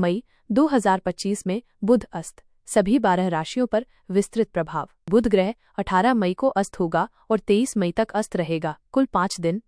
मई 2025 में बुध अस्त, सभी 12 राशियों पर विस्तृत प्रभाव। बुध ग्रह 18 मई को अस्त होगा और 23 मई तक अस्त रहेगा, कुल 5 दिन।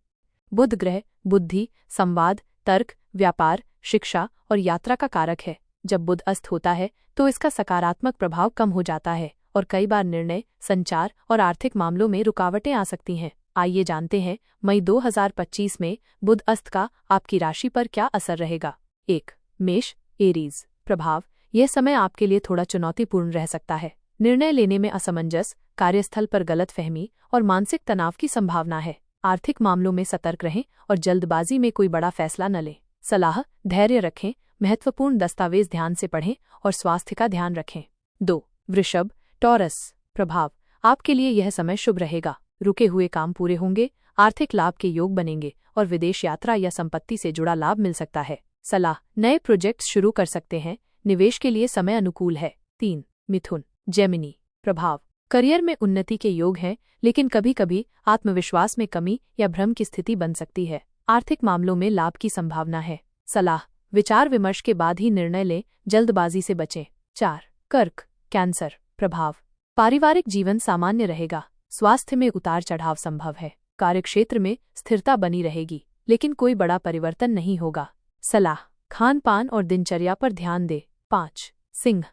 बुध ग्रह बुद्धि, संवाद, तर्क, व्यापार, शिक्षा और यात्रा का कारक है। जब बुध अस्त होता है तो इसका सकारात्मक प्रभाव कम हो जाता है और कई बार निर्णय, संचार और आर्थिक मामलों में रुकावटें आ सकती हैं। आइए जानते हैं मई 2025 में बुध अस्त का आपकी राशि पर क्या असर रहेगा। 1. मेष एरीज। प्रभाव। यह समय आपके लिए थोड़ा चुनौतीपूर्ण रह सकता है। निर्णय लेने में असमंजस, कार्यस्थल पर गलतफहमी और मानसिक तनाव की संभावना है। आर्थिक मामलों में सतर्क रहें और जल्दबाजी में कोई बड़ा फैसला न लें। सलाह, धैर्य रखें, महत्वपूर्ण दस्तावेज ध्यान से पढ़ें और स्वास्थ्य का ध्यान रखें। 2. वृषभ टॉरस। प्रभाव। आपके लिए यह समय शुभ रहेगा। रुके हुए काम पूरे होंगे, आर्थिक लाभ के योग बनेंगे और विदेश यात्रा या संपत्ति से जुड़ा लाभ मिल सकता है। सलाह, नए प्रोजेक्ट्स शुरू कर सकते हैं, निवेश के लिए समय अनुकूल है। 3. मिथुन जेमिनी। प्रभाव। करियर में उन्नति के योग हैं, लेकिन कभी कभी आत्मविश्वास में कमी या भ्रम की स्थिति बन सकती है। आर्थिक मामलों में लाभ की संभावना है। सलाह, विचार विमर्श के बाद ही निर्णय लें, जल्दबाजी से बचें। 4. कर्क कैंसर। प्रभाव। पारिवारिक जीवन सामान्य रहेगा, स्वास्थ्य में उतार चढ़ाव संभव है। कार्यक्षेत्र में स्थिरता बनी रहेगी, लेकिन कोई बड़ा परिवर्तन नहीं होगा। सलाह, खान पान और दिनचर्या पर ध्यान दें। 5. सिंह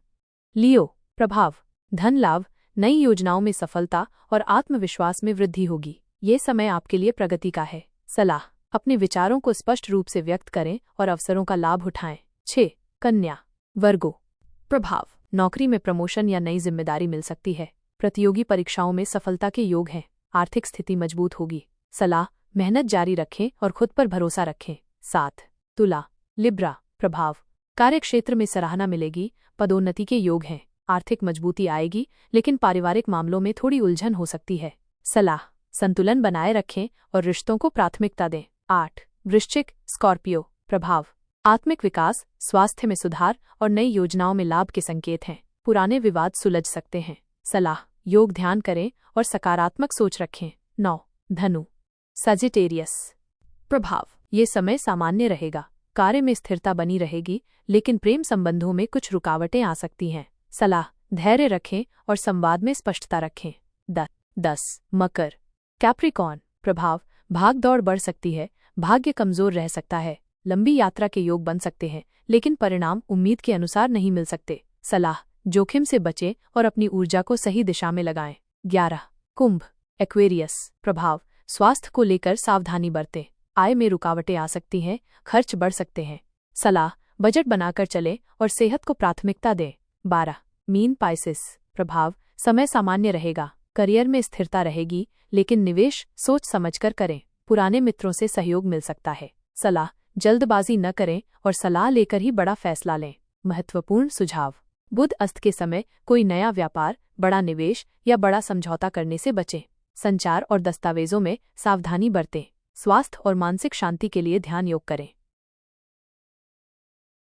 लियो। प्रभाव। धन लाभ, नई योजनाओं में सफलता और आत्मविश्वास में वृद्धि होगी। ये समय आपके लिए प्रगति का है। सलाह, अपने विचारों को स्पष्ट रूप से व्यक्त करें और अवसरों का लाभ उठाएं। 6. कन्या वर्गो। प्रभाव। नौकरी में प्रमोशन या नई जिम्मेदारी मिल सकती है। प्रतियोगी परीक्षाओं में सफलता के योग हैं। आर्थिक स्थिति मजबूत होगी। सलाह, मेहनत जारी रखें और खुद पर भरोसा रखें। 7. तुला लिब्रा। प्रभाव। कार्यक्षेत्र में सराहना मिलेगी, पदोन्नति के योग हैं। आर्थिक मजबूती आएगी, लेकिन पारिवारिक मामलों में थोड़ी उलझन हो सकती है। सलाह, संतुलन बनाए रखें और रिश्तों को प्राथमिकता दें। 8. वृश्चिक स्कॉर्पियो। प्रभाव। आत्मिक विकास, स्वास्थ्य में सुधार और नई योजनाओं में लाभ के संकेत हैं। पुराने विवाद सुलझ सकते हैं। सलाह, योग ध्यान करें और सकारात्मक सोच रखें। 9. धनु सजिटेरियस। प्रभाव। ये समय सामान्य रहेगा, कार्य में स्थिरता बनी रहेगी, लेकिन प्रेम संबंधों में कुछ रुकावटें आ सकती हैं। सलाह, धैर्य रखें और संवाद में स्पष्टता रखें। 10. मकर कैप्रिकॉर्न। प्रभाव। भाग दौड़ बढ़ सकती है, भाग्य कमजोर रह सकता है। लंबी यात्रा के योग बन सकते हैं, लेकिन परिणाम उम्मीद के अनुसार नहीं मिल सकते। सलाह, जोखिम से बचें और अपनी ऊर्जा को सही दिशा में लगाएं। 11. कुंभ एक्वेरियस। प्रभाव। स्वास्थ्य को लेकर सावधानी बरतें, आय में रुकावटें आ सकती हैं, खर्च बढ़ सकते हैं। सलाह, बजट बनाकर चलें और सेहत को प्राथमिकता दें। 12. Mean Pisces. प्रभाव। समय सामान्य रहेगा, करियर में स्थिरता रहेगी, लेकिन निवेश सोच समझकर करें। पुराने मित्रों से सहयोग मिल सकता है। सलाह, जल्दबाजी न करें और सलाह लेकर ही बड़ा फैसला लें। महत्वपूर्ण सुझाव। बुध अस्त के समय कोई नया व्यापार, बड़ा निवेश या बड़ा समझौता करने से बचें। संचार और दस्तावेजों में सावधानी बरतें। स्वास्थ्य और मानसिक शांति के लिए ध्यान योग करें।